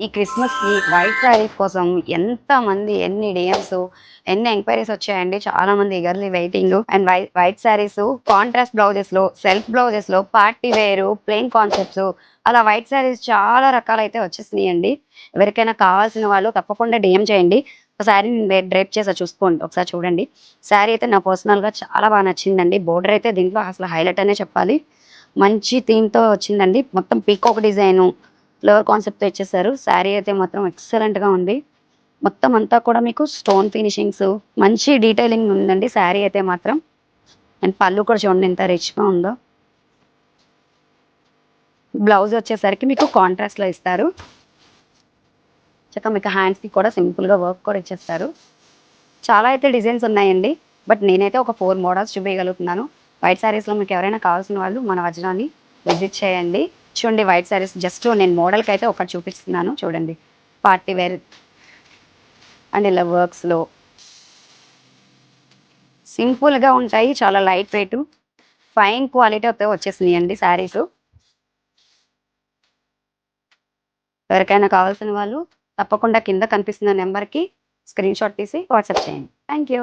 ఈ క్రిస్మస్‌కి వైట్ శారీస్ కోసం ఎంతమంది ఎన్ని డీఎమ్స్, ఎన్ని ఎంక్వైరీస్ వచ్చాయండి. చాలామంది eagerly waiting. And white sarees, contrast బ్లౌజెస్‌లో, సెల్ఫ్ బ్లౌజెస్‌లో, పార్టీ వేరు, ప్లెయిన్ కాన్సెప్ట్స్ అలా వైట్ శారీస్ చాలా రకాలైతే వచ్చేసినాయండి. ఎవరికైనా కావాల్సిన వాళ్ళు తప్పకుండా డీఎం చేయండి. ఒకసారి నేను డ్రేప్ చేసా చూసుకోండి. ఒకసారి చూడండి. శారీ అయితే నాకు పర్సనల్‌గా చాలా బాగా నచ్చిందండి. బోర్డర్ అయితే దీంట్లో అసలు హైలైట్ అనే చెప్పాలి. మంచి థీమ్‌తో వచ్చిందండి. మొత్తం పీకాక్ డిజైను, ఫ్లవర్ కాన్సెప్ట్‌తో ఇచ్చేసారు. శారీ అయితే మాత్రం ఎక్సలెంట్‌గా ఉంది. మొత్తం అంతా కూడా మీకు స్టోన్ ఫినిషింగ్స్, మంచి డీటెయిలింగ్ ఉందండి శారీ అయితే మాత్రం. అండ్ పళ్ళు కూడా చూడండి ఎంత రిచ్‌గా ఉందో. బ్లౌజ్ వచ్చేసరికి మీకు కాంట్రాస్ట్‌లో ఇస్తారు. చక్కగా మీకు హ్యాండ్స్‌కి కూడా సింపుల్‌గా వర్క్ కూడా ఇచ్చేస్తారు. చాలా అయితే డిజైన్స్ ఉన్నాయండి. బట్ నేనైతే ఒక 4 మోడల్స్ చూపియగలుగుతున్నాను. వైట్ శారీస్‌లో మీకు ఎవరైనా కావాల్సిన వాళ్ళు మన వజ్రాన్ని విజిట్ చేయండి. చూడండి వైట్ శారీస్ జస్ట్ నేను మోడల్‌కైతే ఒకటి చూపిస్తున్నాను చూడండి. పార్టీ వేర్ అండ్ ఇలా వర్క్స్‌లో సింపుల్‌గా ఉంటాయి. చాలా లైట్ వెయిట్, ఫైన్ క్వాలిటీతో వచ్చేసినాయండి శారీసు. ఎవరికైనా కావాల్సిన వాళ్ళు తప్పకుండా కింద కనిపిస్తున్న నెంబర్‌కి స్క్రీన్‌షాట్ తీసి వాట్సాప్ చేయండి. Thank you.